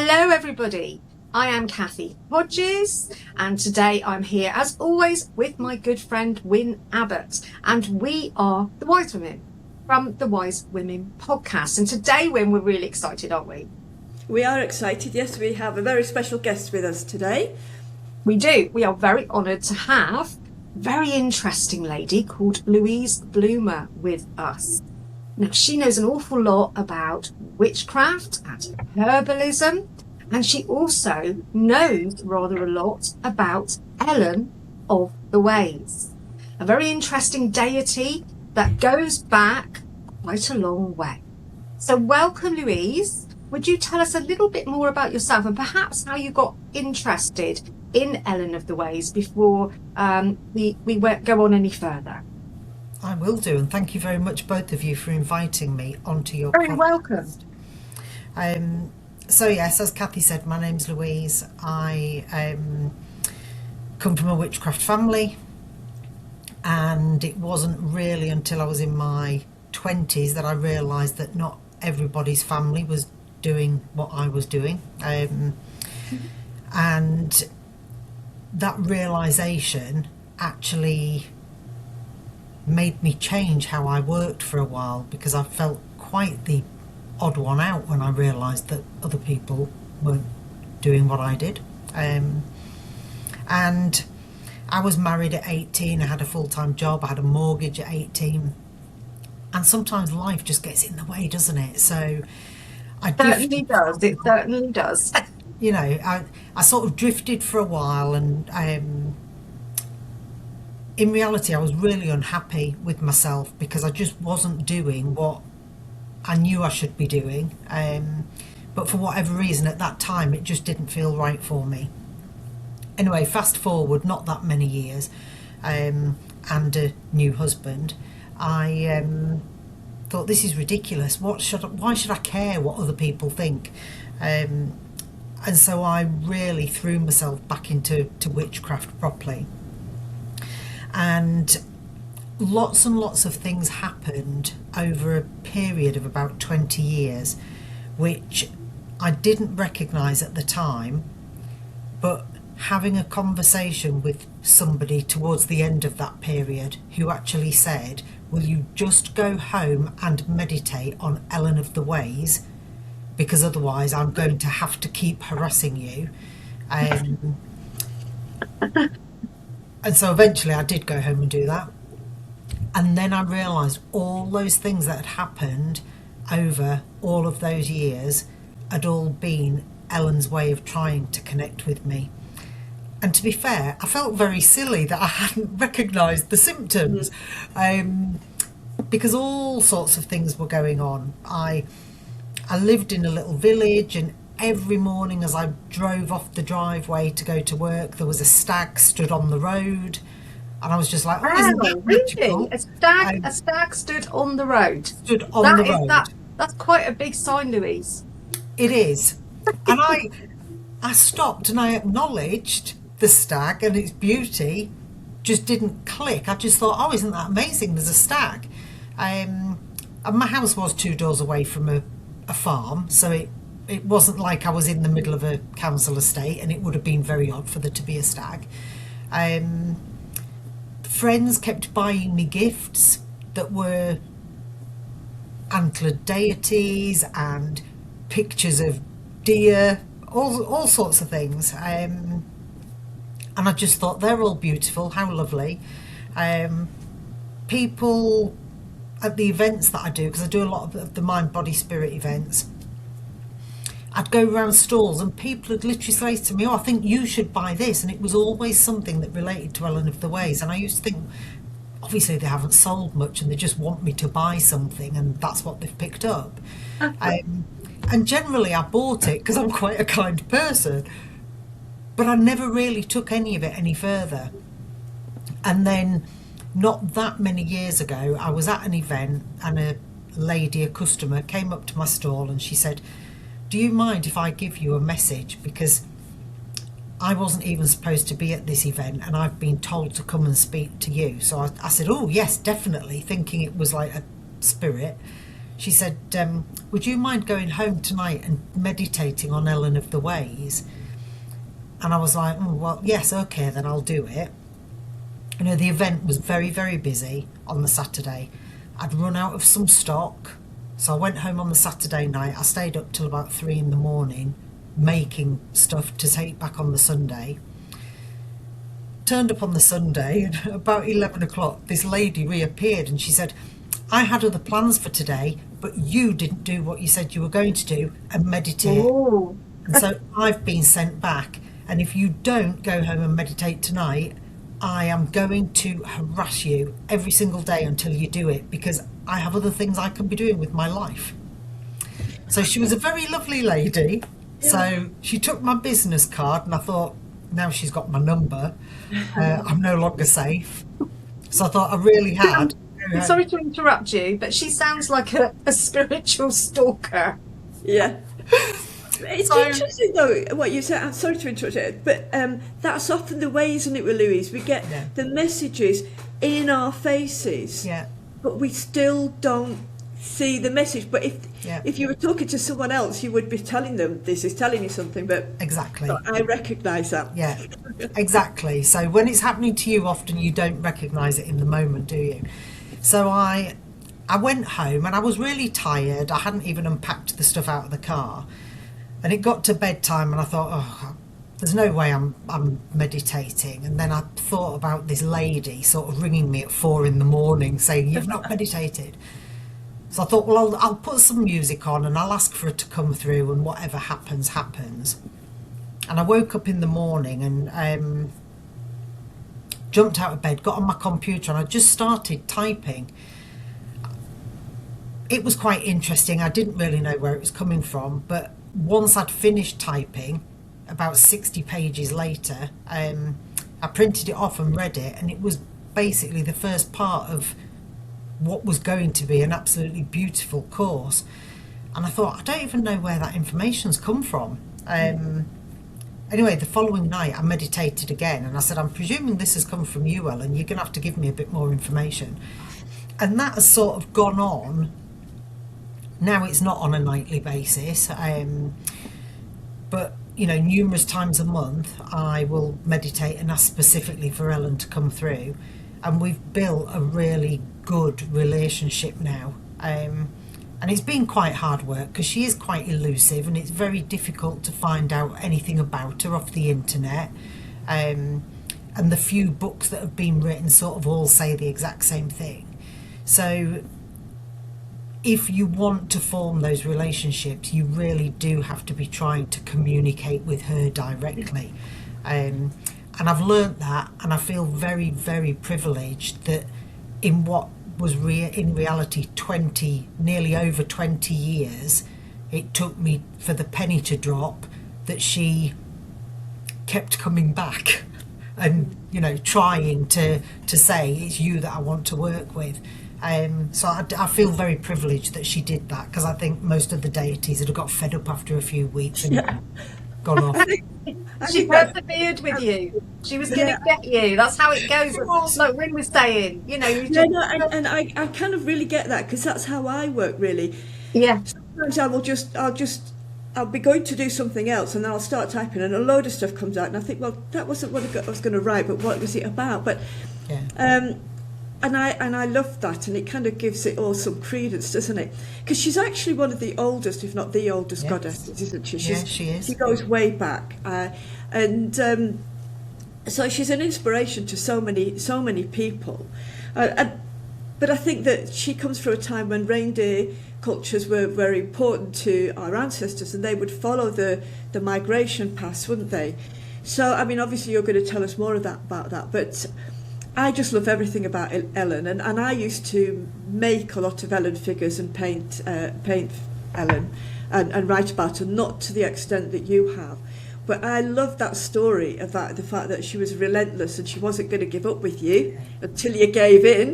Hello everybody, I am Kathy Hodges and today I'm here as always with my good friend Wyn Abbott, and we are the Wise Women from the Wise Women podcast. And today, Wyn, we're really excited, aren't we? We are excited, yes. We have a very special guest with us today. We do. We are very honoured to have a very interesting lady called Louise Bloomer with us. Now, she knows an awful lot about witchcraft and herbalism, and she also knows rather a lot about Elen of the Ways, a very interesting deity that goes back quite a long way. So welcome, Louise. Would you tell us a little bit more about yourself and perhaps how you got interested in Elen of the Ways before we go on any further? I will do, and thank you very much, both of you, for inviting me onto your Very podcast. welcome. So yes, as Kathy said, my name's Louise. I come from a witchcraft family, and it wasn't really until I was in my 20s that I realised that not everybody's family was doing what I was doing, and that realisation actually made me change how I worked for a while, because I felt quite the odd one out when I realised that other people weren't doing what I did. And I was married at 18, I had a full-time job, I had a mortgage at 18, and sometimes life just gets in the way, doesn't it? So I Certainly does. It certainly does. you know, I sort of drifted for a while, and in reality I was really unhappy with myself because I just wasn't doing what I knew I should be doing, but for whatever reason at that time it just didn't feel right for me. Anyway, fast forward not that many years, and a new husband, I thought, this is ridiculous. Why should I care what other people think? And so I really threw myself back into witchcraft properly. And lots of things happened over a period of about 20 years, which I didn't recognise at the time, but having a conversation with somebody towards the end of that period who actually said, will you just go home and meditate on Elen of the Ways, because otherwise I'm going to have to keep harassing you. And so eventually I did go home and do that. And then I realised all those things that had happened over all of those years had all been Ellen's way of trying to connect with me. And to be fair, I felt very silly that I hadn't recognised the symptoms, because all sorts of things were going on. I lived in a little village, and every morning as I drove off the driveway to go to work, there was a stag stood on the road, and I was just like, oh, isn't that magical? Really? A stag stood on the road. Stood on the road. That's quite a big sign, Louise. It is. And I stopped and I acknowledged the stag and its beauty, just didn't click. I just thought, oh, isn't that amazing? There's a stag. And my house was 2 doors away from a farm, so it wasn't like I was in the middle of a council estate, and it would have been very odd for there to be a stag. Friends kept buying me gifts that were antlered deities and pictures of deer, all sorts of things. And I just thought, they're all beautiful, how lovely. People at the events that I do, because I do a lot of the mind, body, spirit events, I'd go around stalls and people would literally say to me, oh, I think you should buy this. And it was always something that related to Elen of the Ways. And I used to think, obviously they haven't sold much and they just want me to buy something, and that's what they've picked up. And generally I bought it because I'm quite a kind person, but I never really took any of it any further. And then not that many years ago, I was at an event, and a lady, a customer, came up to my stall and she said, do you mind if I give you a message, because I wasn't even supposed to be at this event and I've been told to come and speak to you. So I said, oh yes, definitely, thinking it was like a spirit. she said, would you mind going home tonight and meditating on Ellen of the Ways? And I was like, well, yes, okay, then I'll do it. You know, the event was very, very busy on the Saturday. I'd run out of some stock, so I went home on the Saturday night. I stayed up till about 3 in the morning making stuff to take back on the Sunday. Turned up on the Sunday, and about 11 o'clock, this lady reappeared and she said, I had other plans for today, but you didn't do what you said you were going to do and meditate. Oh. And so I've been sent back. And if you don't go home and meditate tonight, I am going to harass you every single day until you do it, because I have other things I can be doing with my life. So she was a very lovely lady. Yeah. So she took my business card, and I thought, now she's got my number, I'm no longer safe. So I thought I really had. Sorry to interrupt you, but she sounds like a spiritual stalker. Yeah. It's interesting though what you said. I'm sorry to interrupt you, but that's often the way, isn't it, with Louise? We get the messages in our faces, but we still don't see the message. But if you were talking to someone else, you would be telling them, this is telling you something. But exactly, I recognise that. Yeah, exactly. So when it's happening to you, often you don't recognise it in the moment, do you? So I went home and I was really tired. I hadn't even unpacked the stuff out of the car. And it got to bedtime and I thought, oh, there's no way I'm meditating. And then I thought about this lady sort of ringing me at 4 in the morning saying, you've not meditated. So I thought, well, I'll put some music on and I'll ask for it to come through, and whatever happens, happens. And I woke up in the morning and jumped out of bed, got on my computer, and I just started typing. It was quite interesting. I didn't really know where it was coming from, but once I'd finished typing, about 60 pages later, I printed it off and read it, and it was basically the first part of what was going to be an absolutely beautiful course. And I thought, I don't even know where that information's come from. Anyway, the following night I meditated again, and I said, I'm presuming this has come from you, Ellen. You're going to have to give me a bit more information. And that has sort of gone on. Now it's not on a nightly basis, but you know, numerous times a month I will meditate and ask specifically for Ellen to come through, and we've built a really good relationship now. And it's been quite hard work because she is quite elusive, and it's very difficult to find out anything about her off the internet. And the few books that have been written sort of all say the exact same thing. So if you want to form those relationships, you really do have to be trying to communicate with her directly. And I've learnt that, and I feel very, very privileged that in what was in reality nearly over 20 years, it took me for the penny to drop that she kept coming back and, you know, trying to say, it's you that I want to work with. So I feel very privileged that she did that, because I think most of the deities would have got fed up after a few weeks and gone off. She persevered with you. She was going to get you. That's how it goes. Like Rin was saying, you know. And I kind of really get that, because that's how I work, really. Yeah. Sometimes I'll be going to do something else, and then I'll start typing, and a load of stuff comes out, and I think, well, that wasn't what I was going to write, but what was it about? But and I love that, and it kind of gives it all some credence, doesn't it? Because she's actually one of the oldest, if not the oldest goddesses, isn't she? She is. She goes way back, so she's an inspiration to so many people. But I think that she comes from a time when reindeer cultures were very important to our ancestors, and they would follow the migration paths, wouldn't they? So, I mean, obviously you're going to tell us more about that, but I just love everything about Ellen, and I used to make a lot of Ellen figures and paint Ellen and write about her, not to the extent that you have. But I love that story about the fact that she was relentless and she wasn't going to give up with you until you gave in.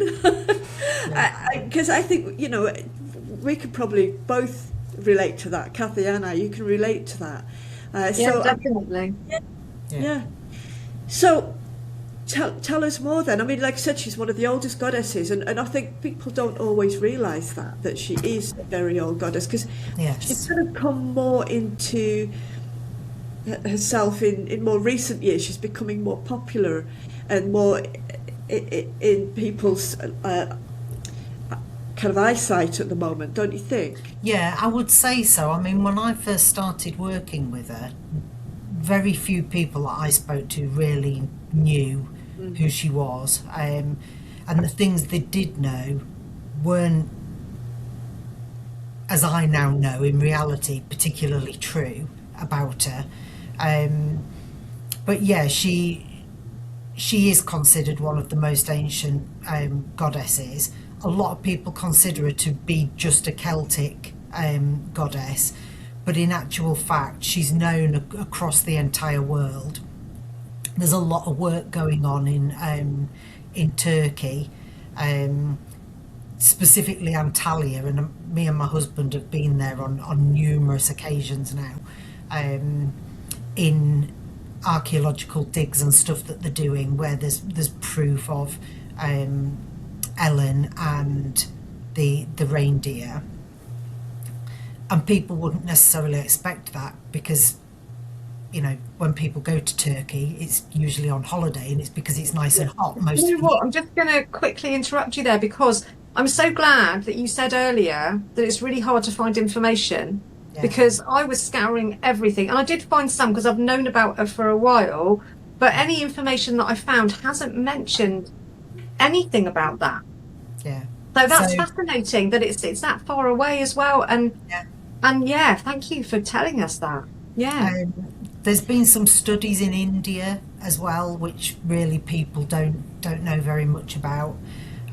Because I think, you know, we could probably both relate to that. Kathy and I, you can relate to that. So definitely. Yeah. So tell us more then. I mean, like I said, she's one of the oldest goddesses, and I think people don't always realise that she is a very old goddess, because Yes. she's kind of come more into herself in more recent years. She's becoming more popular and more in people's kind of eyesight at the moment, don't you think? Yeah, I would say so. I mean, when I first started working with her, very few people that I spoke to really knew who she was. And the things they did know weren't, as I now know, in reality, particularly true about her. But yeah, she is considered one of the most ancient goddesses. A lot of people consider her to be just a Celtic goddess, but in actual fact, she's known across the entire world. There's a lot of work going on in Turkey, specifically Antalya, and me and my husband have been there on numerous occasions now, in archaeological digs and stuff that they're doing, where there's proof of Elen and the reindeer, and people wouldn't necessarily expect that, because when people go to Turkey, it's usually on holiday, and it's because it's nice and hot most You of know the what? I'm just going to quickly interrupt you there, because I'm so glad that you said earlier that it's really hard to find information, Yeah. because I was scouring everything, and I did find some because I've known about her for a while, but any information that I found hasn't mentioned anything about that. Yeah. So that's So- fascinating that it's that far away as well, Yeah. and yeah, thank you for telling us that. Yeah. There's been some studies in India as well, which really people don't know very much about,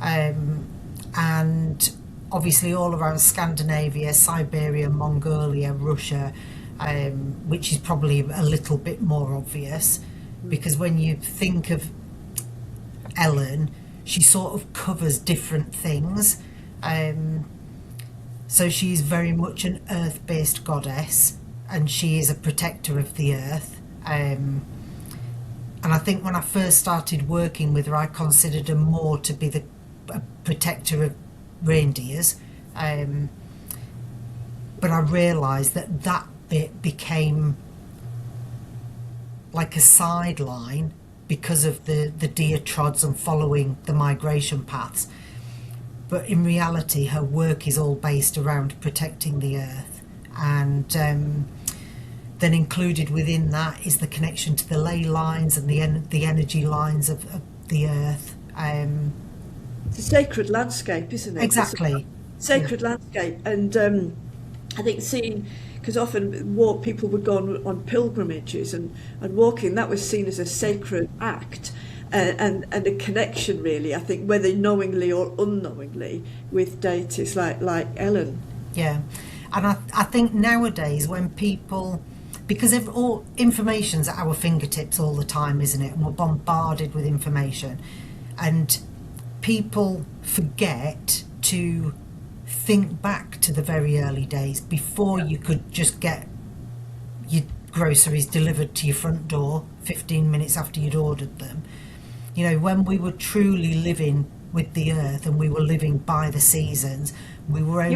and obviously all around Scandinavia, Siberia, Mongolia, Russia, which is probably a little bit more obvious, because when you think of Ellen, she sort of covers different things. So she is very much an earth-based goddess, and she is a protector of the earth. And I think when I first started working with her, I considered her more to be a protector of reindeers. But I realised that bit became like a sideline because of the deer trods and following the migration paths. But in reality, her work is all based around protecting the earth. And then included within that is the connection to the ley lines and the energy lines of the earth. It's a sacred landscape, isn't it? Exactly. It's a sacred landscape, and I think seeing, because often people would go on pilgrimages, and walking, that was seen as a sacred act, and a connection, really, I think, whether knowingly or unknowingly, with deities like Ellen. Yeah. And I think nowadays when people, because all information's at our fingertips all the time, isn't it? And we're bombarded with information, and people forget to think back to the very early days before you could just get your groceries delivered to your front door 15 minutes after you'd ordered them. When we were truly living with the earth and we were living by the seasons, we were only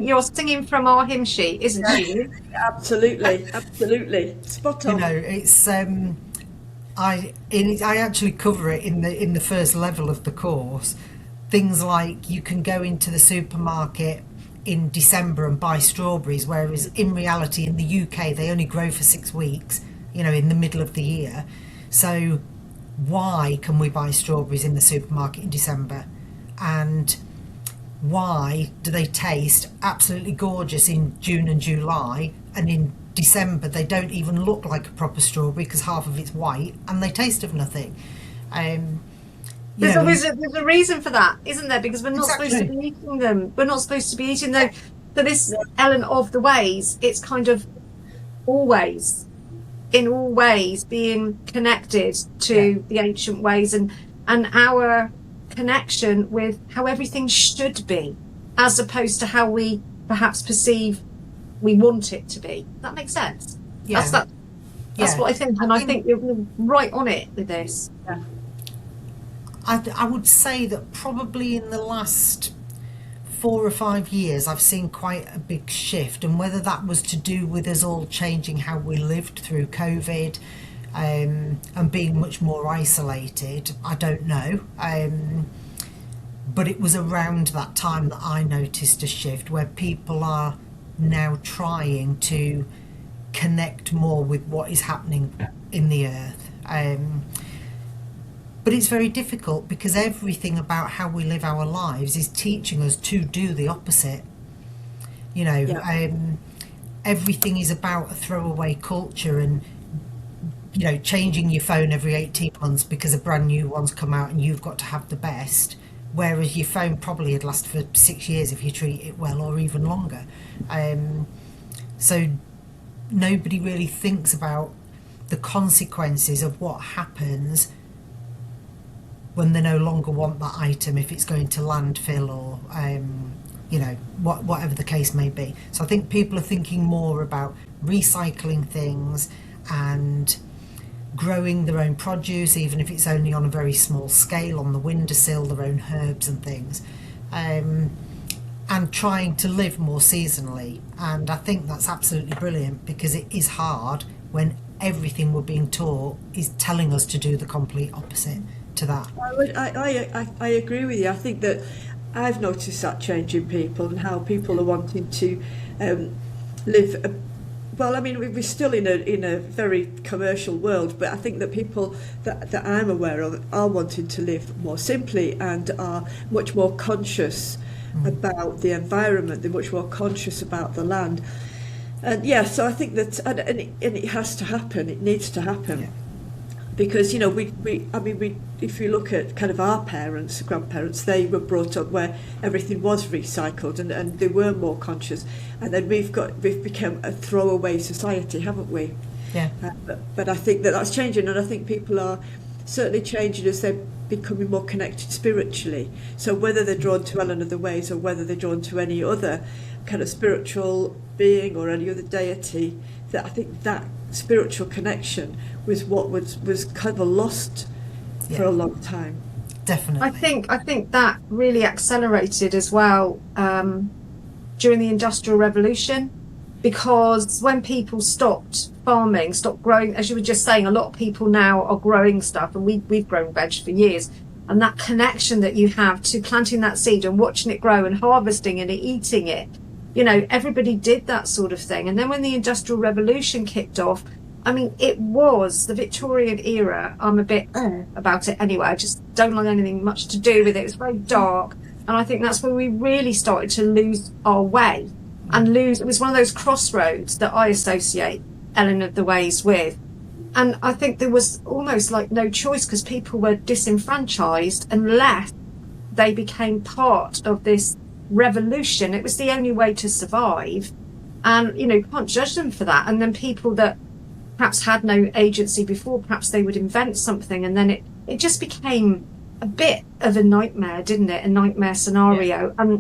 You're singing from our hymn sheet, isn't she? Absolutely, spot on. it's I actually cover it in the first level of the course. Things like you can go into the supermarket in December and buy strawberries, whereas in reality in the UK they only grow for 6 weeks, in the middle of the year. So why can we buy strawberries in the supermarket in December? And why do they taste absolutely gorgeous in June and July, and in December they don't even look like a proper strawberry because half of it's white and they taste of nothing? There's a reason for that, isn't there? Because we're not supposed to be eating them. We're not supposed to be eating them. So this element of the ways, it's kind of always, in all ways, being connected to the ancient ways and our connection with how everything should be, as opposed to how we perhaps perceive we want it to be. That makes sense. Yeah. That's Yeah. what I think, and I think you're right on it with this. Yeah. I would say that probably in the last 4 or 5 years, I've seen quite a big shift, and whether that was to do with us all changing how we lived through COVID, and being much more isolated, I don't know. But it was around that time that I noticed a shift where people are now trying to connect more with what is happening in the earth. But it's very difficult because everything about how we live our lives is teaching us to do the opposite. You know, Yeah. everything is about a throwaway culture, and you know, changing your phone every 18 months because a brand new one's come out and you've got to have the best, whereas your phone probably would last for 6 years if you treat it well, or even longer. So nobody really thinks about the consequences of what happens when they no longer want that item, if it's going to landfill or you know, whatever the case may be. So I think people are thinking more about recycling things and growing their own produce, even if it's only on a very small scale, on the windowsill, their own herbs and things, and trying to live more seasonally. And I think that's absolutely brilliant, because it is hard when everything we're being taught is telling us to do the complete opposite to that. I agree with you. I think that I've noticed that change in people and how people are wanting to live. Well, I mean, we're still in a very commercial world, but I think that people that I'm aware of are wanting to live more simply and are much more conscious about the environment. They're much more conscious about the land. And yeah, so I think that, and it has to happen. It needs to happen. Yeah. Because, you know, if you look at kind of our parents, grandparents, they were brought up where everything was recycled, and they were more conscious. And then we've become a throwaway society, haven't we? Yeah. But I think that that's changing, and I think people are certainly changing as they're becoming more connected spiritually. So whether they're drawn to Ellen of the Ways or whether they're drawn to any other kind of spiritual being or any other deity, that I think that spiritual connection was what was kind of lost for a long time. Definitely. I think that really accelerated as well during the Industrial Revolution, because when people stopped farming, stopped growing, as you were just saying, a lot of people now are growing stuff, and we've grown veg for years, and that connection that you have to planting that seed and watching it grow and harvesting and eating it, you know, everybody did that sort of thing. And then when the Industrial Revolution kicked off, I mean, it was the Victorian era. I'm a bit about it anyway. I just don't like anything much to do with it. It's very dark. And I think that's when we really started to lose our way and lose. It was one of those crossroads that I associate Ellen of the Ways with. And I think there was almost like no choice, because people were disenfranchised unless they became part of this revolution. It was the only way to survive. And, you know, you can't judge them for that. And then people that perhaps had no agency before, perhaps they would invent something, and then it just became a bit of a nightmare, didn't it? A nightmare scenario. Yeah.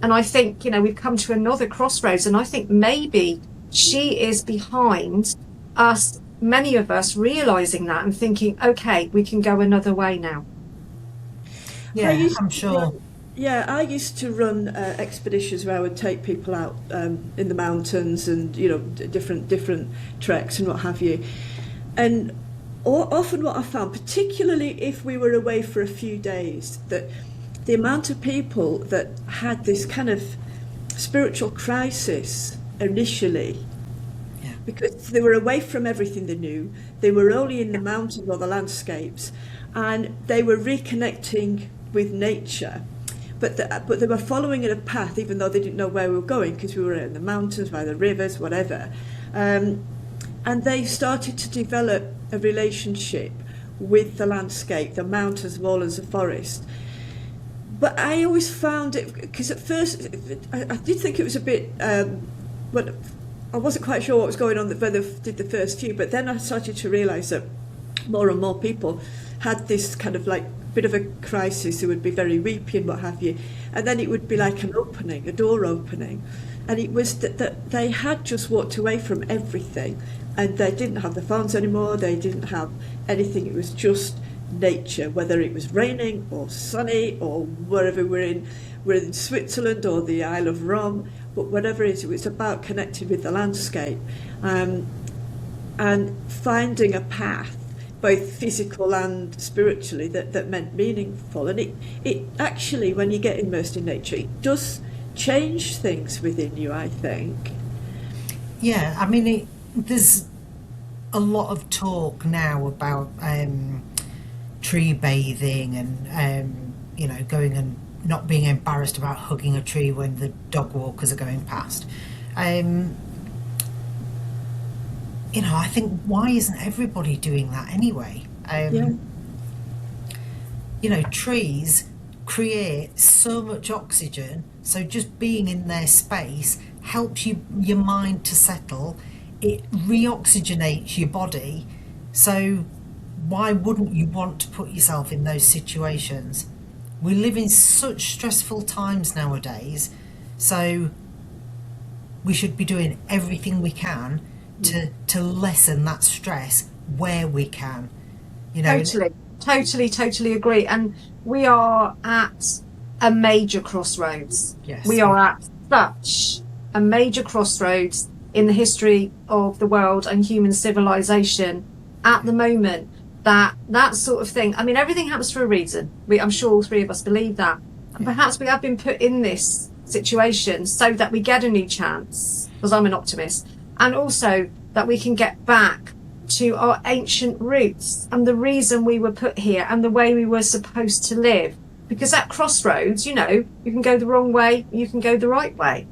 And I think, you know, we've come to another crossroads, and I think maybe she is behind us, many of us realizing that and thinking, okay, we can go another way now. Yeah, I'm sure. Yeah, I used to run expeditions where I would take people out in the mountains and, you know, different treks and what have you. And often what I found, particularly if we were away for a few days, that the amount of people that had this kind of spiritual crisis initially, because they were away from everything they knew, they were only in the mountains or the landscapes, and they were reconnecting with nature. But they were following in a path, even though they didn't know where we were going, because we were in the mountains, by the rivers, whatever. And they started to develop a relationship with the landscape, the mountains, moorlands, the forest. But I always found it, because at first I did think it was a bit, but I wasn't quite sure what was going on when they did the first few. But then I started to realise that more and more people had this kind of like bit of a crisis. It would be very weepy and what have you, and then it would be like an opening, a door opening, and it was that they had just walked away from everything and they didn't have the phones anymore, they didn't have anything, it was just nature, whether it was raining or sunny or wherever we're in Switzerland or the Isle of Rum, but whatever it is, it was about connecting with the landscape, and finding a path, both physical and spiritually, that meant meaningful. And it actually, when you get immersed in nature, it does change things within you, I think. Yeah, I mean, there's a lot of talk now about tree bathing and, going and not being embarrassed about hugging a tree when the dog walkers are going past. I think, why isn't everybody doing that anyway? Trees create so much oxygen, so just being in their space helps your mind to settle. It reoxygenates your body, so why wouldn't you want to put yourself in those situations? We live in such stressful times nowadays, so we should be doing everything we can to lessen that stress where we can. Totally agree. And we are at a major crossroads. Yes. We are at such a major crossroads in the history of the world and human civilization at the moment, that sort of thing. I mean, everything happens for a reason. I'm sure all three of us believe that. And perhaps we have been put in this situation so that we get a new chance, because I'm an optimist, and also that we can get back to our ancient roots and the reason we were put here and the way we were supposed to live. Because at crossroads, you can go the wrong way, you can go the right way.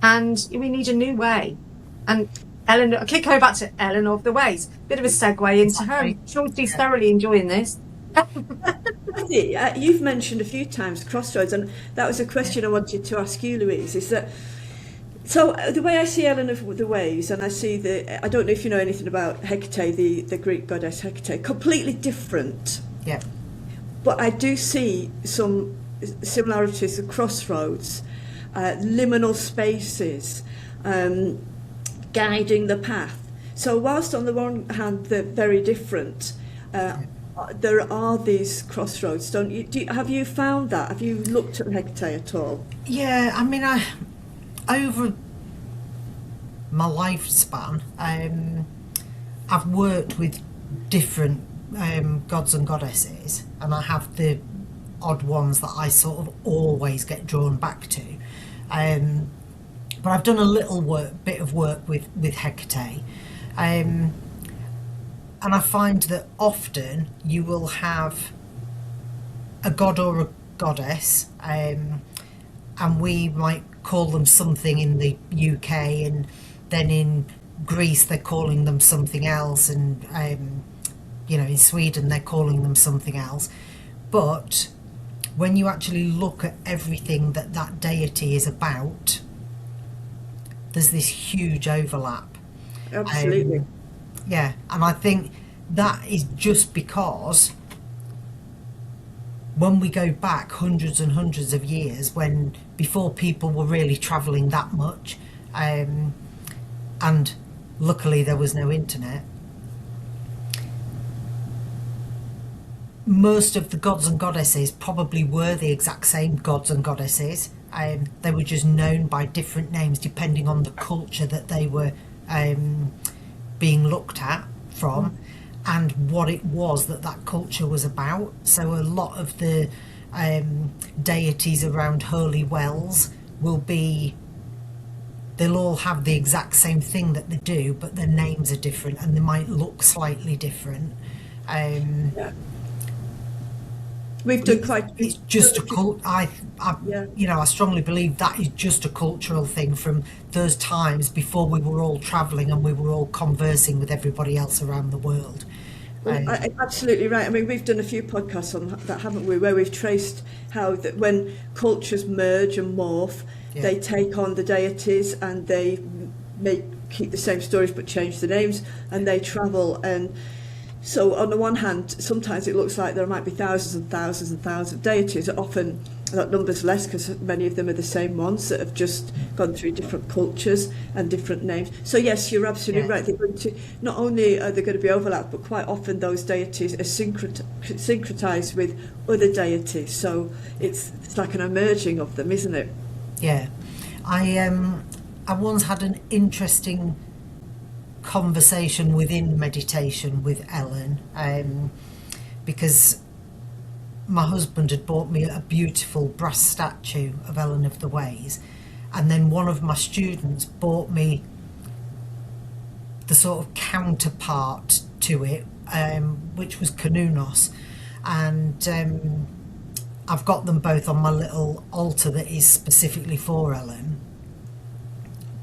And we need a new way. And Ellen, I'll keep going back to Ellen of the Ways. Bit of a segue into her. I'm sure she's thoroughly enjoying this. You've mentioned a few times crossroads, and that was a question I wanted to ask you, Louise, is that, so the way I see Ellen of the Waves, and I don't know if you know anything about Hecate, the Greek goddess Hecate, completely different. Yeah. But I do see some similarities, the crossroads, liminal spaces, guiding the path. So whilst on the one hand they're very different, there are these crossroads, don't you? Have you found that? Have you looked at Hecate at all? Yeah, I mean, over my lifespan, I've worked with different gods and goddesses, and I have the odd ones that I sort of always get drawn back to. But I've done a bit of work with Hecate, and I find that often you will have a god or a goddess, and we might call them something in the UK, and then in Greece they're calling them something else, and in Sweden they're calling them something else. But when you actually look at everything that deity is about, there's this huge overlap. Absolutely. Yeah, and I think that is just because when we go back hundreds and hundreds of years, before people were really travelling that much, and luckily there was no internet, most of the gods and goddesses probably were the exact same gods and goddesses. They were just known by different names depending on the culture that they were being looked at from, and what it was that culture was about. So a lot of the deities around holy wells they'll all have the exact same thing that they do, but their names are different and they might look slightly different. Yeah. We've done quite. It's just a cult. I strongly believe that is just a cultural thing from those times before we were all travelling and we were all conversing with everybody else around the world. Absolutely right. I mean, we've done a few podcasts on that, haven't we, where we've traced how that when cultures merge and morph, they take on the deities and they keep the same stories but change the names, and they travel. And so on the one hand, sometimes it looks like there might be thousands and thousands and thousands of deities. Often that number's less because many of them are the same ones that have just gone through different cultures and different names. So yes, you're absolutely right. They're going to, not only are there going to be overlap, but quite often those deities are syncretized with other deities. So it's like an emerging of them, isn't it? Yeah. I once had an interesting conversation within meditation with Ellen, because my husband had bought me a beautiful brass statue of Ellen of the Ways, and then one of my students bought me the sort of counterpart to it, which was Kanunos, and I've got them both on my little altar that is specifically for Ellen.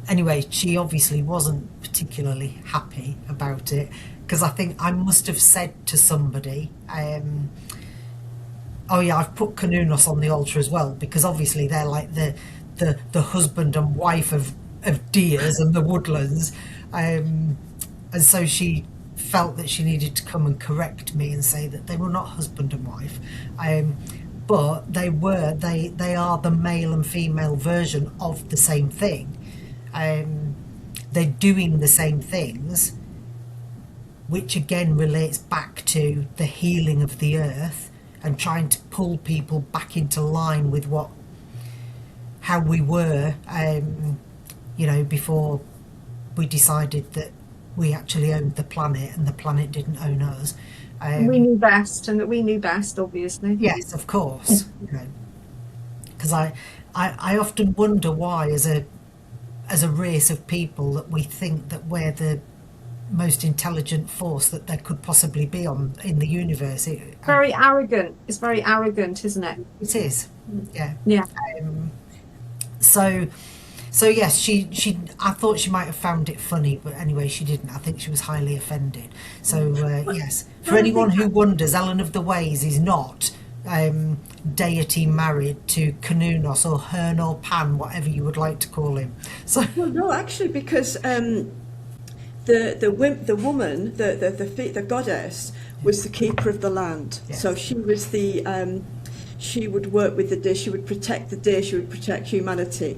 Anyway, she obviously wasn't particularly happy about it, because I think I must have said to somebody, oh yeah, I've put Kanunos on the altar as well, because obviously they're like the husband and wife of deers and the woodlands, and so she felt that she needed to come and correct me and say that they were not husband and wife, but they are the male and female version of the same thing. They're doing the same things, which again relates back to the healing of the earth and trying to pull people back into line with how we were, before we decided that we actually owned the planet and the planet didn't own us. We knew best, and that we knew best, obviously. Yes, of course. Because I often wonder why, as a race of people, that we think that we're the most intelligent force that there could possibly be in the universe. Very arrogant. It's very arrogant, isn't it? It is. Yeah. Yeah. So yes, she. I thought she might have found it funny, but anyway, she didn't. I think she was highly offended. So yes, for anyone who wonders, Ellen of the Ways is not deity married to Kanunos or Hern or Pan, whatever you would like to call him. So well, no, actually, because the woman, the goddess, was the keeper of the land. Yes. So she was she would work with the deer, she would protect the deer, she would protect humanity.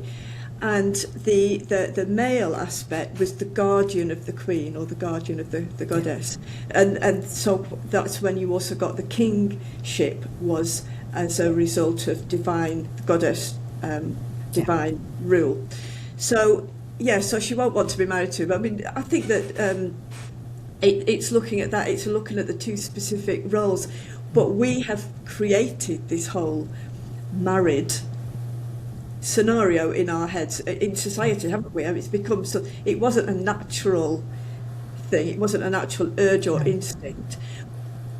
And the male aspect was the guardian of the queen, or the guardian of the goddess. And so that's when you also got the kingship, was as a result of divine goddess, divine rule. So yeah, so she won't want to be married to him. I mean, I think that it's looking at that, it's looking at the two specific roles, but we have created this whole married scenario in our heads, in society, haven't we? I mean, it's become so, it wasn't a natural thing, it wasn't a natural urge or instinct.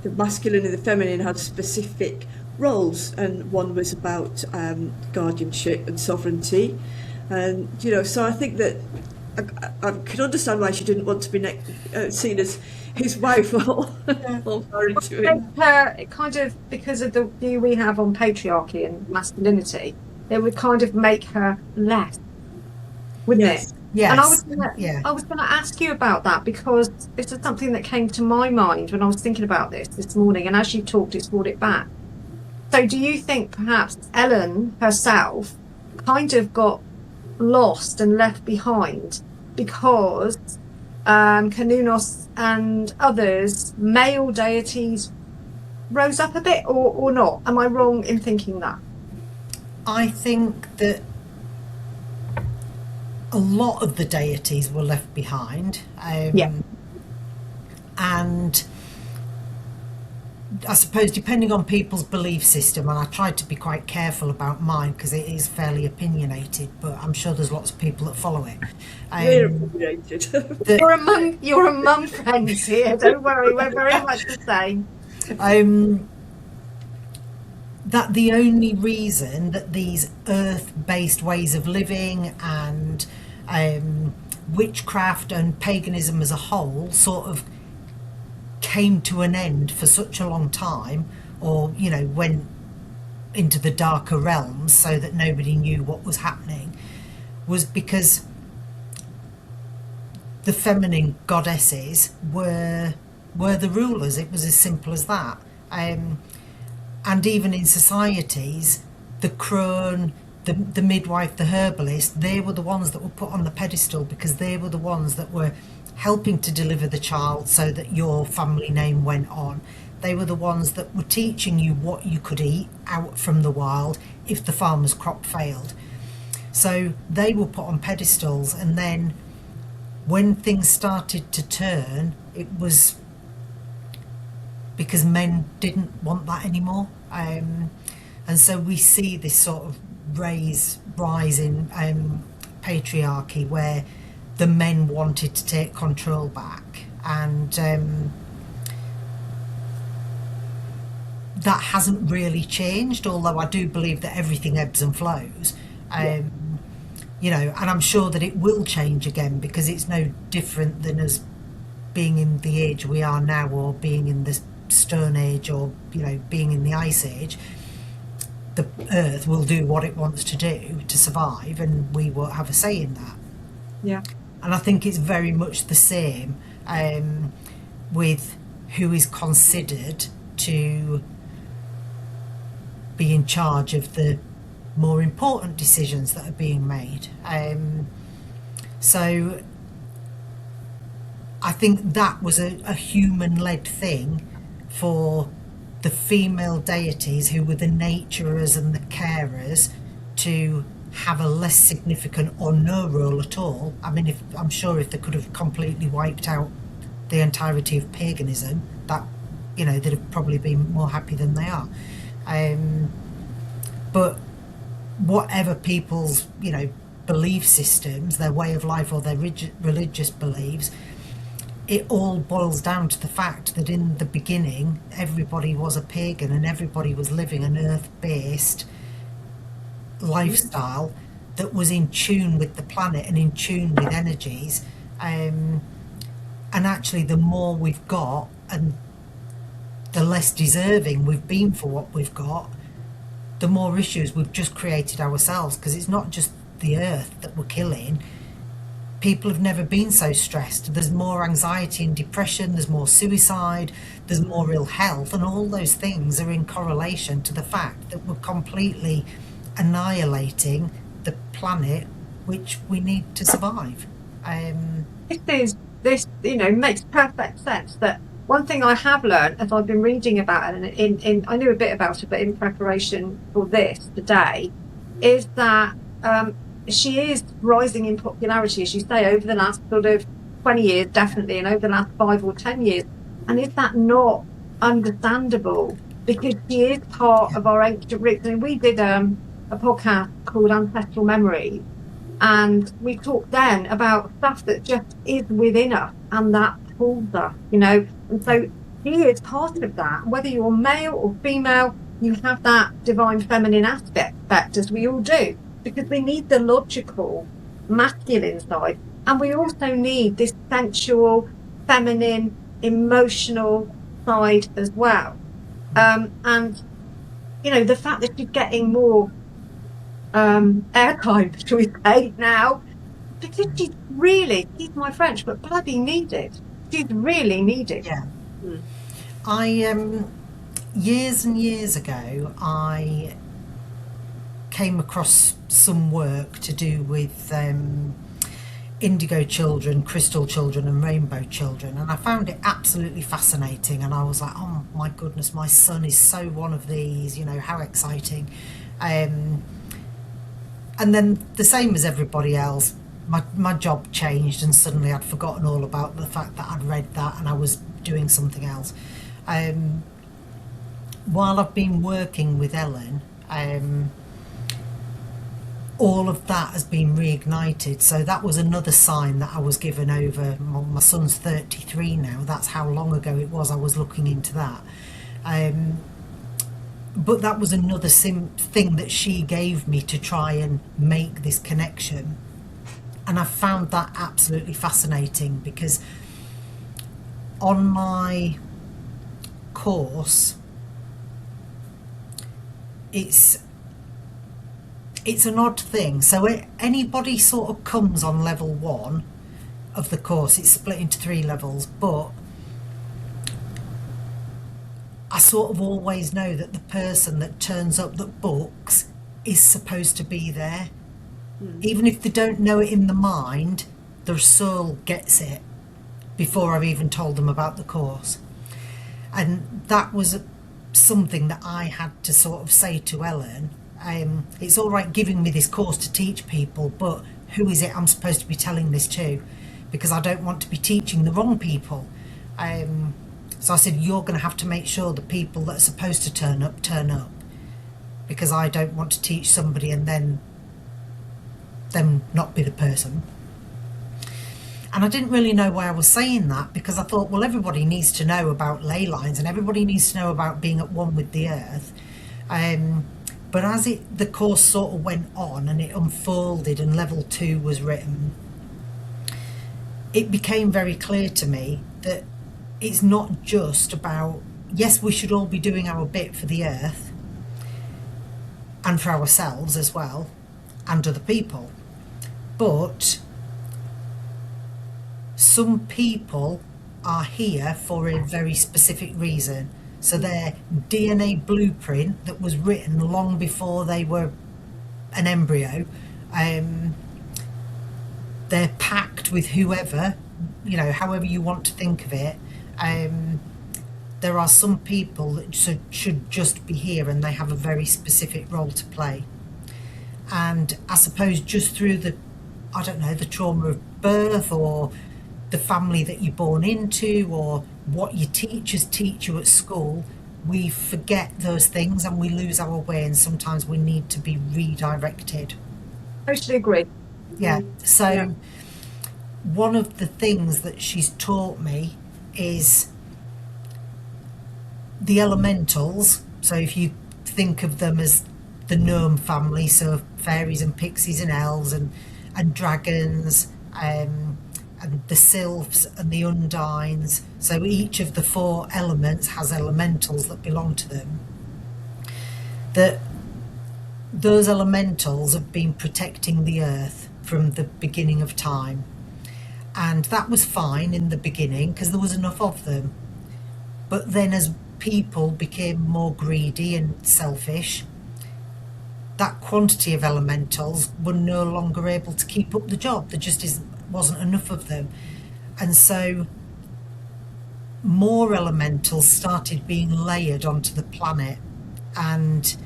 The masculine and the feminine had specific roles, and one was about guardianship and sovereignty, and so I think that I can understand why she didn't want to be seen as his wife or married to him. It kind of, because of the view we have on patriarchy and masculinity, it would kind of make her less, wouldn't it? Yes. And I was going to ask you about that, because this is something that came to my mind when I was thinking about this morning, and as you talked, it's brought it back. So do you think perhaps Ellen herself kind of got lost and left behind because Kanunos and others, male deities, rose up a bit, or not? Am I wrong in thinking that? I think that a lot of the deities were left behind, and I suppose depending on people's belief system, and I tried to be quite careful about mine because it is fairly opinionated, but I'm sure there's lots of people that follow it. We're opinionated. You're among friends here, don't worry, we're very much the same. That the only reason that these earth-based ways of living and witchcraft and paganism as a whole sort of came to an end for such a long time, or went into the darker realms so that nobody knew what was happening, was because the feminine goddesses were the rulers. It was as simple as that. And even in societies, the crone, the midwife, the herbalist, they were the ones that were put on the pedestal because they were the ones that were helping to deliver the child so that your family name went on. They were the ones that were teaching you what you could eat out from the wild if the farmer's crop failed. So they were put on pedestals, and then when things started to turn, it was because men didn't want that anymore. And so we see this sort of rise in patriarchy where the men wanted to take control back, and that hasn't really changed, although I do believe that everything ebbs and flows. You know, and I'm sure that it will change again, because it's no different than us being in the age we are now, or being in the Stone Age, or, you know, being in the Ice Age. The earth will do what it wants to do to survive, and we will have a say in that. Yeah. And I think it's very much the same with who is considered to be in charge of the more important decisions that are being made. So I think that was a human-led thing for the female deities, who were the naturers and the carers, to have a less significant or no role at all. I mean, I'm sure if they could have completely wiped out the entirety of paganism, that, you know, they'd have probably been more happy than they are. But whatever people's, you know, belief systems, their way of life, or their religious beliefs, it all boils down to the fact that in the beginning everybody was a pagan, and everybody was living an earth-based lifestyle that was in tune with the planet and in tune with energies. And actually, the more we've got and the less deserving we've been for what we've got, the more issues we've just created ourselves, because it's not just the earth that we're killing. People have never been so stressed. There's more anxiety and depression, there's more suicide, there's more ill health, and all those things are in correlation to the fact that we're completely annihilating the planet which we need to survive. This you know, makes perfect sense. That one thing I have learned as I've been reading about it, and I knew a bit about it, but in preparation for this today, is that she is rising in popularity, as you say, over the last sort of 20 years, definitely, and over the last 5 or 10 years. And is that not understandable? Because she is part of our ancient roots. And we did a podcast called Ancestral Memories, and we talked then about stuff that just is within us, and that pulls us, you know. And so she is part of that. Whether you're male or female, you have that divine feminine aspect, as we all do, because we need the logical masculine side, and we also need this sensual, feminine, emotional side as well. And, you know, the fact that she's getting more airtime, shall we say, now, because she's my French, but bloody needed. She's really needed. Yeah. I years and years ago, I came across some work to do with indigo children, crystal children, and rainbow children, and I found it absolutely fascinating. And I was like, oh my goodness, my son is so one of these, you know, how exciting. And then the same as everybody else, my job changed, and suddenly I'd forgotten all about the fact that I'd read that and I was doing something else. While I've been working with Ellen, all of that has been reignited. So that was another sign that I was given over. My son's 33 now. That's how long ago it was I was looking into that. But that was another thing that she gave me to try and make this connection. And I found that absolutely fascinating, because on my course, it's an odd thing. So anybody sort of comes on level 1 of the course. It's split into 3 levels, but I sort of always know that the person that turns up that books is supposed to be there. Even if they don't know it in the mind, their soul gets it before I've even told them about the course. And that was something that I had to sort of say to Ellen. It's all right giving me this course to teach people, but who is it I'm supposed to be telling this to? Because I don't want to be teaching the wrong people. So I said, you're going to have to make sure the people that are supposed to turn up, because I don't want to teach somebody and then them not be the person. And I didn't really know why I was saying that, because I thought, well, everybody needs to know about ley lines and everybody needs to know about being at one with the earth. But as the course sort of went on and it unfolded and level 2 was written, it became very clear to me that it's not just about, yes, we should all be doing our bit for the earth and for ourselves as well and other people, but some people are here for a very specific reason. So their DNA blueprint that was written long before they were an embryo, they're packed with whoever, however you want to think of it. There are some people that should just be here and they have a very specific role to play. And I suppose just through the trauma of birth, or the family that you're born into, or what your teachers teach you at school, we forget those things and we lose our way, and sometimes we need to be redirected. Totally agree. Yeah. So one of the things that she's taught me is the elementals. So if you think of them as the gnome family, so fairies and pixies and elves and dragons, and the sylphs and the undines. So each of the 4 elements has elementals that belong to them. That those elementals have been protecting the earth from the beginning of time. And that was fine in the beginning because there was enough of them. But then as people became more greedy and selfish, that quantity of elementals were no longer able to keep up the job. There just wasn't enough of them. And so more elementals started being layered onto the planet, and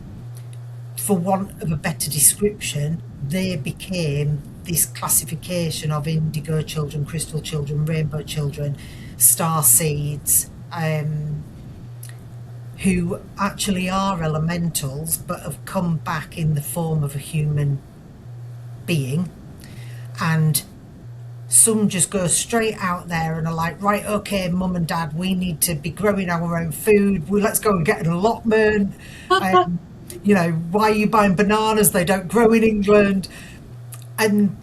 for want of a better description, they became this classification of indigo children, crystal children, rainbow children, star seeds, who actually are elementals but have come back in the form of a human being. And some just go straight out there and are like, right, okay, mum and dad, we need to be growing our own food. Let's go and get an allotment. Why are you buying bananas? They don't grow in England. And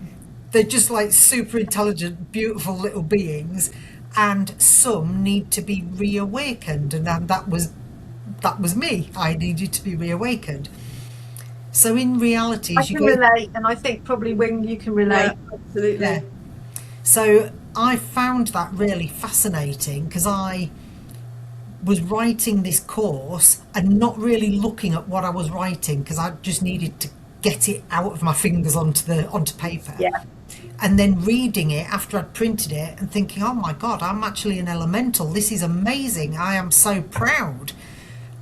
they're just like super intelligent, beautiful little beings. And some need to be reawakened. And that was me. I needed to be reawakened. So in reality, I can relate, and I think probably when you can relate. Yeah, absolutely. Yeah. So I found that really fascinating, because I was writing this course and not really looking at what I was writing, because I just needed to get it out of my fingers onto paper. Yeah. And then reading it after I'd printed it and thinking, oh my God, I'm actually an elemental. This is amazing. I am so proud.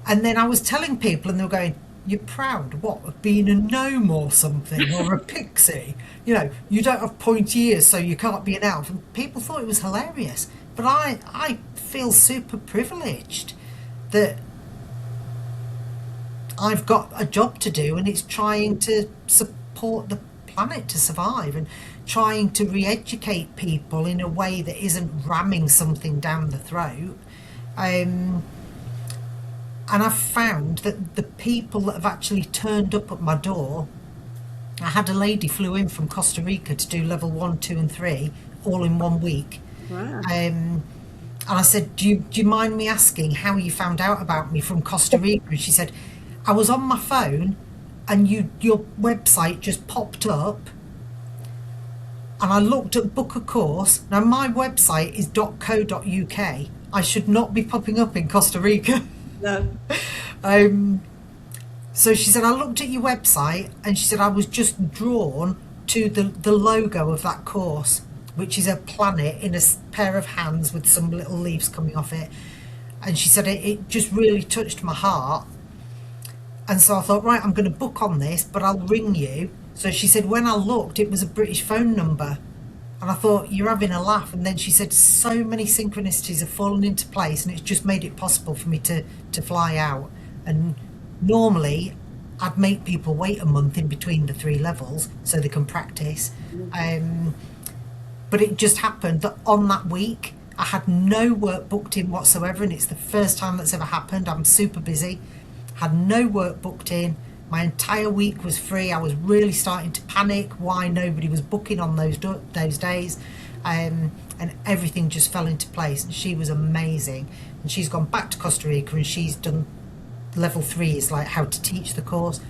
And then I was telling people and they were going, you're proud, what, of being a gnome or something, or a pixie? You don't have pointy ears, so you can't be an elf. And people thought it was hilarious. But I feel super privileged that I've got a job to do, and it's trying to support the planet to survive and trying to re-educate people in a way that isn't ramming something down the throat. And I've found that the people that have actually turned up at my door, I had a lady flew in from Costa Rica to do level 1, 2 and 3 all in 1 week. Wow. And I said, do you mind me asking how you found out about me from Costa Rica? And she said, I was on my phone and your website just popped up and I looked at book a course. Now my website is .co.uk. I should not be popping up in Costa Rica. No. So she said, I looked at your website, and she said, I was just drawn to the logo of that course, which is a planet in a pair of hands with some little leaves coming off it. And she said, it just really touched my heart. And so I thought, right, I'm going to book on this, but I'll ring you. So she said, when I looked, it was a British phone number. And I thought, you're having a laugh. And then she said, so many synchronicities have fallen into place, and it's just made it possible for me to fly out. And normally, I'd make people wait a month in between the 3 levels so they can practice. But it just happened that on that week, I had no work booked in whatsoever, and it's the first time that's ever happened. I'm super busy. Had no work booked in. My entire week was free. I was really starting to panic why nobody was booking on those days. And everything just fell into place. And she was amazing. And she's gone back to Costa Rica, and she's done level 3 is like how to teach the course.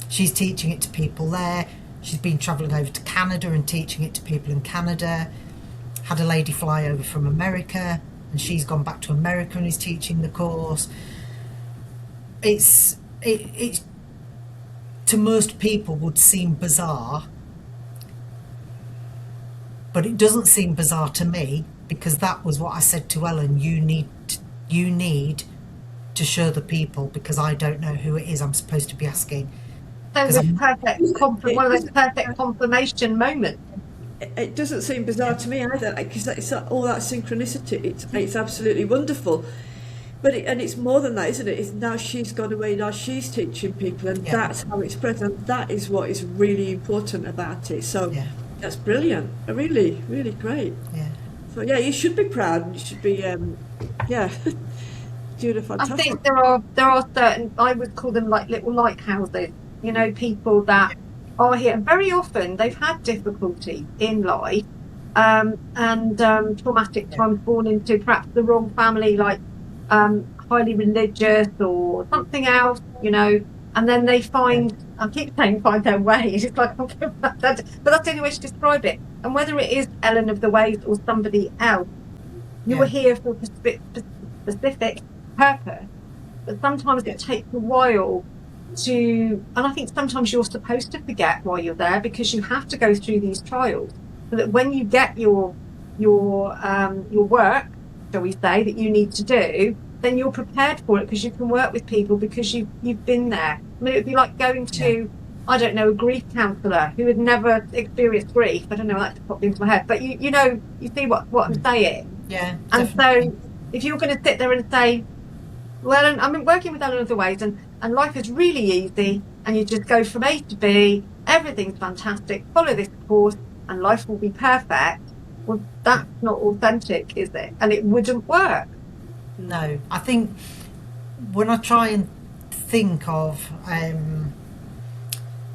She's teaching it to people there. She's been travelling over to Canada and teaching it to people in Canada. Had a lady fly over from America, and she's gone back to America and is teaching the course. It's to most people would seem bizarre, but it doesn't seem bizarre to me, because that was what I said to Ellen. You need to show the people, because I don't know who it is I'm supposed to be asking. So it's one of those perfect confirmation moments. It doesn't seem bizarre to me either, because it's all that synchronicity. It's absolutely wonderful. But it's more than that, isn't it? It's now she's gone away, now she's teaching people, and that's how it's spread, and that is what is really important about it. So that's brilliant, really, really great. Yeah. So you should be proud. You should be, doing a fantastic. I think there are certain, I would call them like little lighthouses. You know, people that are here. Very often they've had difficulty in life, and traumatic times, born into perhaps the wrong family, like highly religious or something else, you know, and then they find, I keep saying find their way, it's like, okay, but that's the only way to describe it. And whether it is Ellen of the Waves or somebody else, you are here for a specific purpose, but sometimes it takes a while to, and I think sometimes you're supposed to forget why you're there, because you have to go through these trials, so that when you get your work, shall we say, that you need to do, then you're prepared for it, because you can work with people, because you've been there. I mean, it would be like going to, I don't know, a grief counsellor who had never experienced grief. I don't know, that popped into my head, but you know, you see what I'm saying. Yeah. And Definitely. so if you're going to sit there and say, well, I'm working with Ellen of the Waves, and life is really easy, and you just go from A to B, everything's fantastic, follow this course, and life will be perfect. Well, that's not authentic, is it? And it wouldn't work. No, I think when I try and think of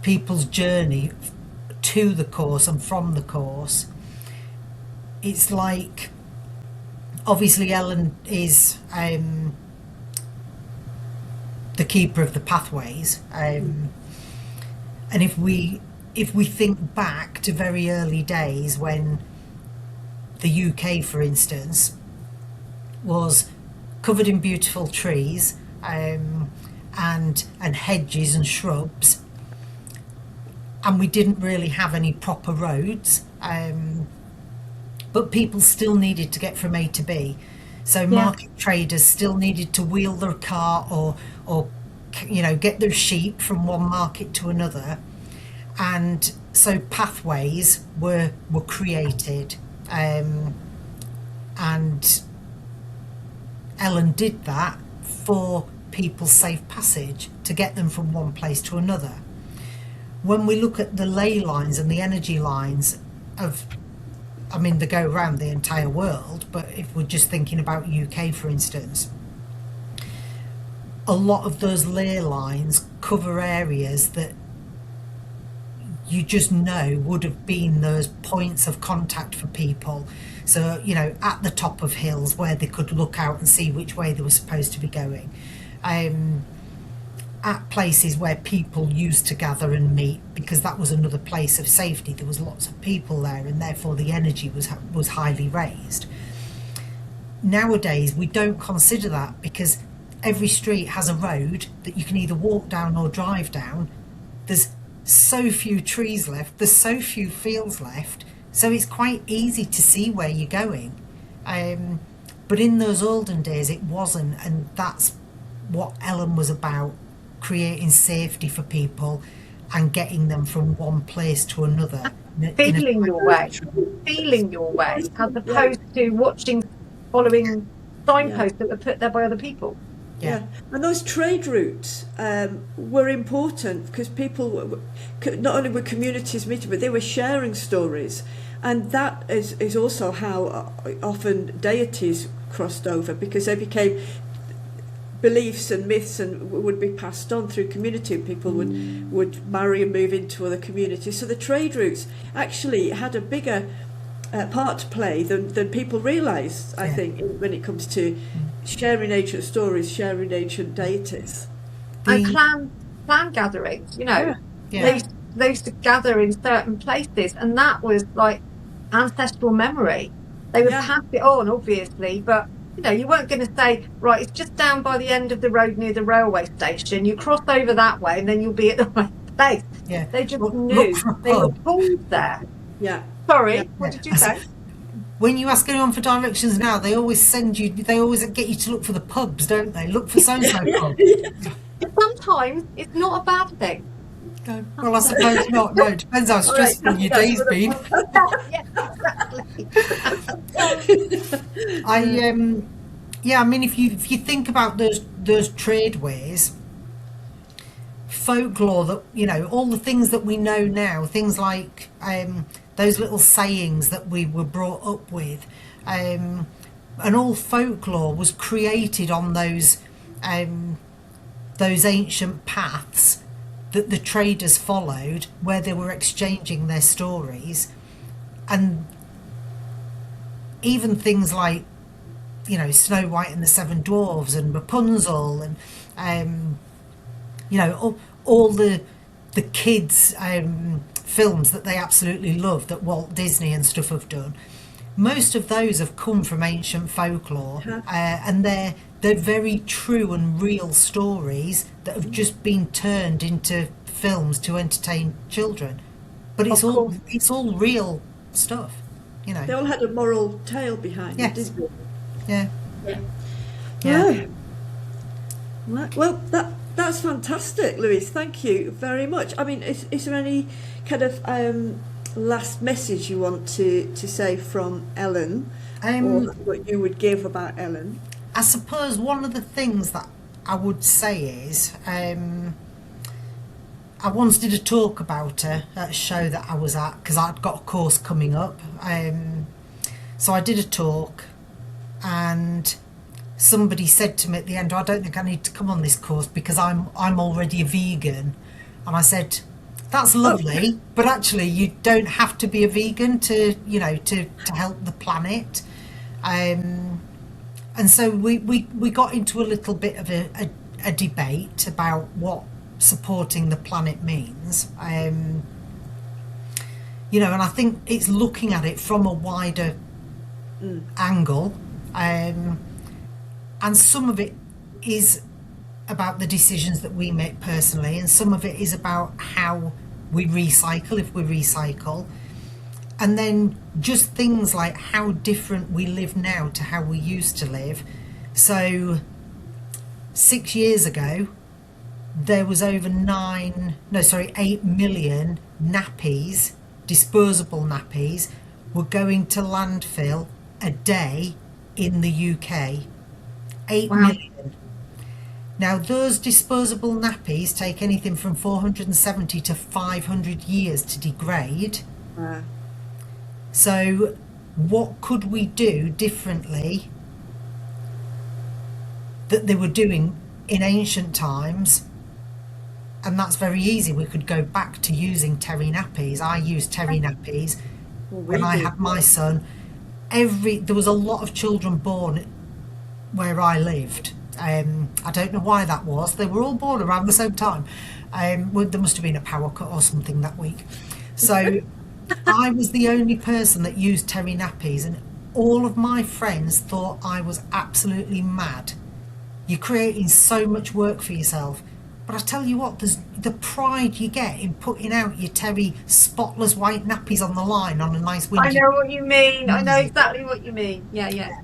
people's journey to the course and from the course, it's like, obviously Ellen is the keeper of the pathways, and if we think back to very early days when the UK, for instance, was covered in beautiful trees, and hedges and shrubs, and we didn't really have any proper roads, but people still needed to get from A to B. So market traders still needed to wheel their cart or you know, get their sheep from one market to another, and so pathways were created, and Ellen did that for people's safe passage to get them from one place to another. When we look at the ley lines and the energy lines of, I mean, they go around the entire world, but if we're just thinking about UK, for instance, a lot of those ley lines cover areas that you just know would have been those points of contact for people. So, you know, at the top of hills where they could look out and see which way they were supposed to be going. At places where people used to gather and meet, because that was another place of safety. There was lots of people there, and therefore the energy was highly raised. Nowadays, we don't consider that, because every street has a road that you can either walk down or drive down. There's so few trees left, there's so few fields left, so it's quite easy to see where you're going. But in those olden days it wasn't, and that's what Ellen was about, creating safety for people and getting them from one place to another. Feeling your way, as opposed to following signposts that were put there by other people. Yeah, and those trade routes were important because people not only were communities meeting, but they were sharing stories, and that is also how often deities crossed over, because they became beliefs and myths and would be passed on through community, and people would marry and move into other communities. So the trade routes actually had a bigger part to play than people realised, I think, when it comes to sharing ancient stories, sharing ancient deities. And clan gatherings, they used to gather in certain places, and that was like ancestral memory. They would pass it on, obviously, but you weren't going to say, right, it's just down by the end of the road near the railway station, you cross over that way and then you'll be at the right place. Yeah. They just knew. They were pulled there. Yeah. Sorry, what did you say? When you ask anyone for directions now, they always get you to look for the pubs, don't they? Look for so-and-so pub. Sometimes it's not a bad thing. No. Well, I suppose not. No, it depends how stressful your day's been. Yeah, exactly. I mean, if you think about those tradeways, folklore, that all the things that we know now, things like those little sayings that we were brought up with, and all folklore was created on those ancient paths that the traders followed, where they were exchanging their stories. And even things like Snow White and the Seven Dwarfs and Rapunzel and all the kids films that they absolutely love, that Walt Disney and stuff have done, most of those have come from ancient folklore. And they're very true and real stories that have just been turned into films to entertain children. But it's all real stuff, They all had a moral tale behind it, didn't they? Yeah. Well, that's fantastic, Louise. Thank you very much. I mean, is there any kind of last message you want to say from Ellen, or what you would give about Ellen? I suppose one of the things that I would say is I once did a talk about her at a show that I was at, because I'd got a course coming up. So I did a talk, and somebody said to me at the end, I don't think I need to come on this course because I'm already a vegan. And I said, that's lovely, but actually you don't have to be a vegan to help the planet. And so we got into a little bit of a debate about what supporting the planet means. And I think it's looking at it from a wider angle. And some of it is about the decisions that we make personally, and some of it is about how we recycle, if we recycle. And then just things like how different we live now to how we used to live. So 6 years ago, there was over 8 million nappies, disposable nappies, were going to landfill a day in the UK. 8 million. Now, those disposable nappies take anything from 470 to 500 years to degrade. So what could we do differently that they were doing in ancient times? And that's very easy. We could go back to using terry nappies. I used terry nappies when I had my son. There was a lot of children born where I lived. I don't know why that was. They were all born around the same time. There must have been a power cut or something that week. So I was the only person that used terry nappies, and all of my friends thought I was absolutely mad You're creating so much work for yourself. But I tell you what, there's the pride you get in putting out your terry spotless white nappies on the line on a nice I windy. know what you mean. I know exactly what you mean. Yeah, yeah.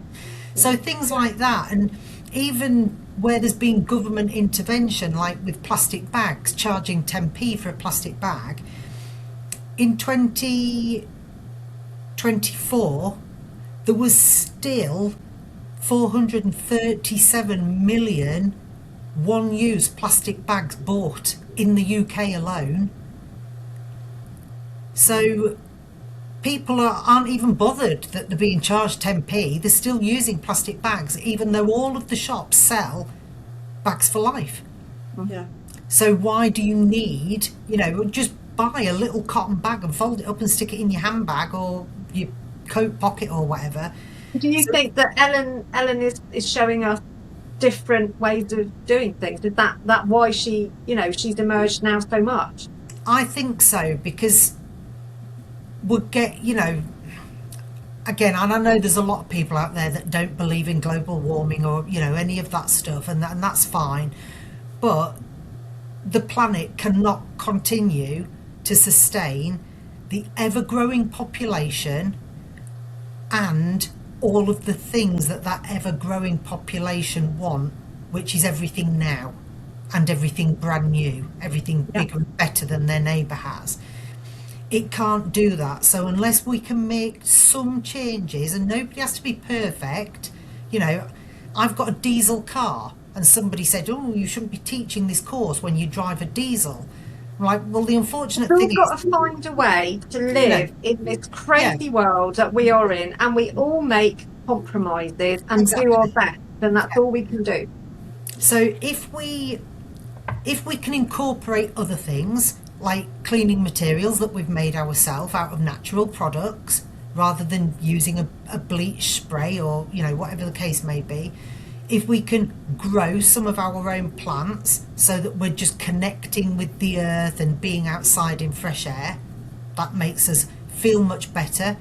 So things like that, and even where there's been government intervention, like with plastic bags, charging 10p for a plastic bag, in 2024, there was still 437 million one-use plastic bags bought in the UK alone. So people aren't even bothered that they're being charged 10p. They're still using plastic bags, even though all of the shops sell bags for life. Yeah. So why do you need, just buy a little cotton bag and fold it up and stick it in your handbag or your coat pocket or whatever. Do you think that Ellen is showing us different ways of doing things? Is that why she's emerged now so much? I think so, because we'll get, again, and I know there's a lot of people out there that don't believe in global warming or, any of that stuff, and that's fine. But the planet cannot continue to sustain the ever-growing population and all of the things that ever-growing population want, which is everything now and everything brand new, everything bigger and better than their neighbour has. It can't do that. So unless we can make some changes, and nobody has to be perfect, I've got a diesel car and somebody said, oh, you shouldn't be teaching this course when you drive a diesel. I'm like, well, the unfortunate thing We've got to find a way to live in this crazy world that we are in, and we all make compromises and do our best, and that's all we can do. So if we can incorporate other things like cleaning materials that we've made ourselves out of natural products, rather than using a bleach spray or whatever the case may be, if we can grow some of our own plants so that we're just connecting with the earth and being outside in fresh air, that makes us feel much better,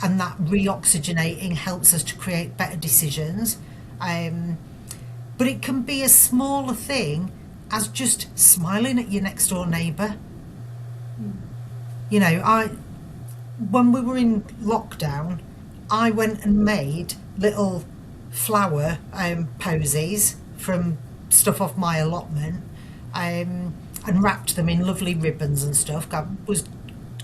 and that reoxygenating helps us to create better decisions. But it can be a smaller thing as just smiling at your next door neighbour. When we were in lockdown, I went and made little flower posies from stuff off my allotment, and wrapped them in lovely ribbons and stuff. I was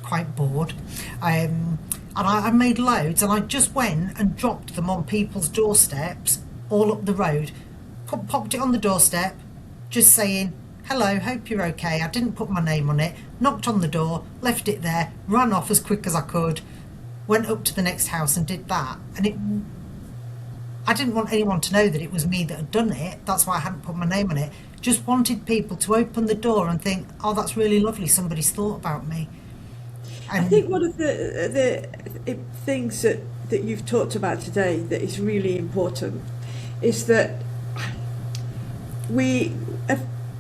quite bored, and I made loads, and I just went and dropped them on people's doorsteps all up the road. Popped it on the doorstep, just saying, hello, hope you're okay. I didn't put my name on it, knocked on the door, left it there, ran off as quick as I could, went up to the next house and did that. And I didn't want anyone to know that it was me that had done it. That's why I hadn't put my name on it. Just wanted people to open the door and think, oh, that's really lovely, somebody's thought about me. And I think one of the things that you've talked about today that is really important is that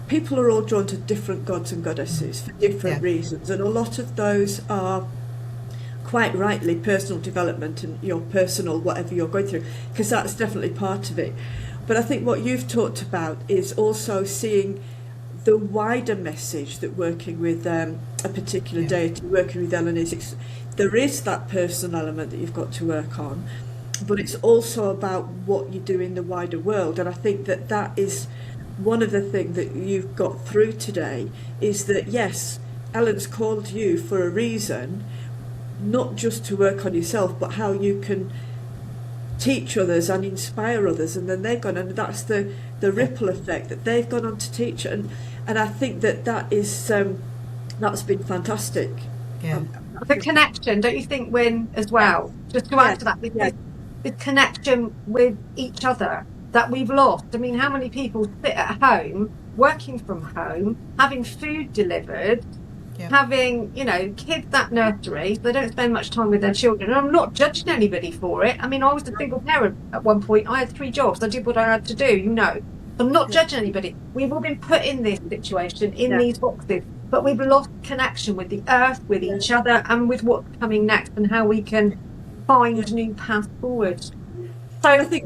people are all drawn to different gods and goddesses for different reasons, and a lot of those are quite rightly personal development and your personal whatever you're going through, because that's definitely part of it. But I think what you've talked about is also seeing the wider message that working with a particular deity, working with Elen, there is that personal element that you've got to work on, but it's also about what you do in the wider world. And I think that is one of the things that you've got through today, is that yes, Elen's called you for a reason, not just to work on yourself, but how you can teach others and inspire others, and then they've gone, and that's the ripple effect that they've gone on to teach, and I think that is that's been fantastic. The connection, don't you think, Wynne, as well? Just to add to that, the connection with each other that we've lost. I mean, how many people sit at home, working from home, having food delivered, having, kids at nursery, they don't spend much time with their children. And I'm not judging anybody for it. I mean, I was a single parent at one point. I had 3 jobs. I did what I had to do, I'm not judging anybody. We've all been put in this situation, in these boxes, but we've lost connection with the earth, with each other, and with what's coming next, and how we can find new paths forward. So I think,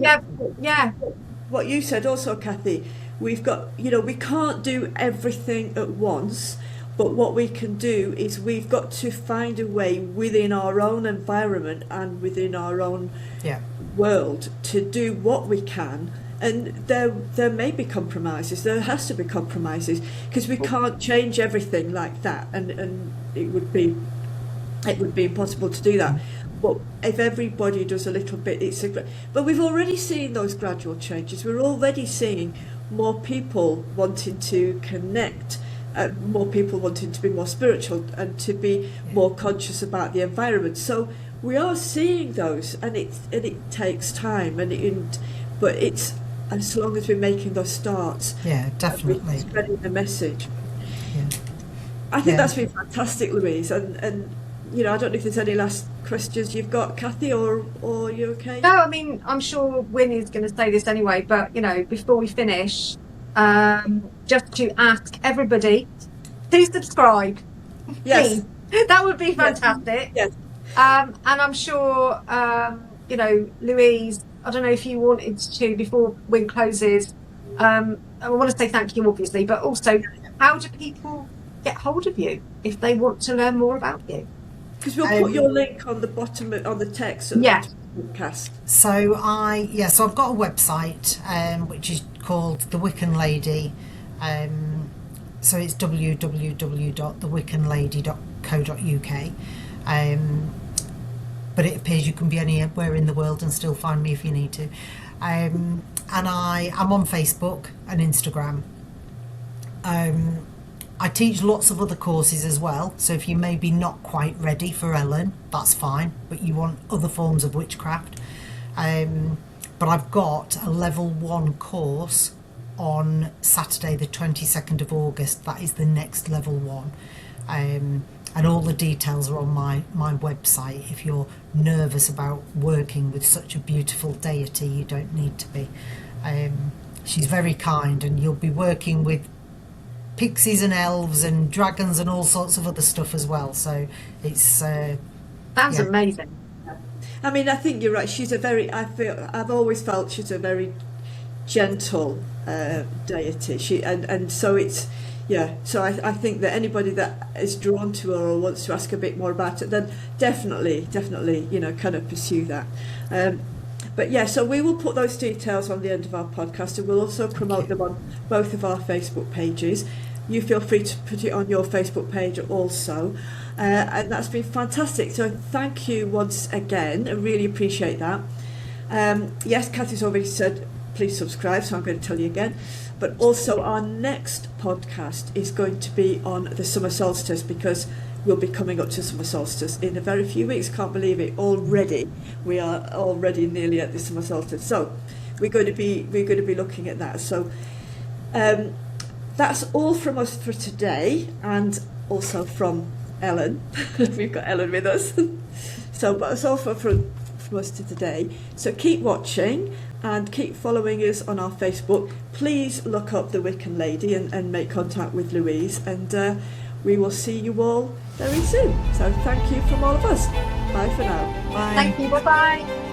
what you said also, Kathy, we've got, we can't do everything at once, but what we can do is we've got to find a way within our own environment and within our own world to do what we can. And there may be compromises, there has to be compromises, because we can't change everything like that, and it would be impossible to do that. But if everybody does a little bit, but we've already seen those gradual changes. We're already seeing more people wanting to connect, more people wanting to be more spiritual and to be more conscious about the environment. So we are seeing those, and it takes time, but it's, as long as we're making those starts, definitely spreading the message. I think that's been fantastic, Louise, and I don't know if there's any last questions you've got, Kathy, or you okay? No, I mean, I'm sure Winnie's going to say this anyway, but before we finish, just to ask everybody to subscribe. Yes. Please. That would be fantastic. Yes. And I'm sure, Louise, I don't know if you wanted to, before Win closes, I want to say thank you, obviously, but also, how do people get hold of you if they want to learn more about you? Because we'll put your link on the bottom on the text of the podcast. So I've got a website which is called The Wiccan Lady. So it's www.thewiccanlady.co.uk. But it appears you can be anywhere in the world and still find me if you need to. And I'm on Facebook and Instagram. I teach lots of other courses as well, so if you may be not quite ready for Ellen, that's fine, but you want other forms of witchcraft. But I've got a level 1 course on Saturday the 22nd of August. That is the next level 1. And all the details are on my website. If you're nervous about working with such a beautiful deity, you don't need to be. She's very kind, and you'll be working with pixies and elves and dragons and all sorts of other stuff as well. So it's sounds amazing. I mean, I think you're right. I've always felt she's a very gentle deity. So it's so I think that anybody that is drawn to her or wants to ask a bit more about it, then definitely kind of pursue that. But so we will put those details on the end of our podcast, and we'll also promote them on both of our Facebook pages. You feel free to put it on your Facebook page also. And that's been fantastic. So thank you once again. I really appreciate that. Yes, Kathy's already said, please subscribe, so I'm going to tell you again. But also our next podcast is going to be on the summer solstice, because we'll be coming up to summer solstice in a very few weeks. Can't believe it already. We are already nearly at the summer solstice. So we're going to be looking at that. So that's all from us for today, and also from Ellen. We've got Ellen with us. But it's all from us to today. So keep watching and keep following us on our Facebook. Please look up The Wiccan Lady and make contact with Louise, and we will see you all very soon. So thank you from all of us. Bye for now. Bye. Thank you. Bye-bye.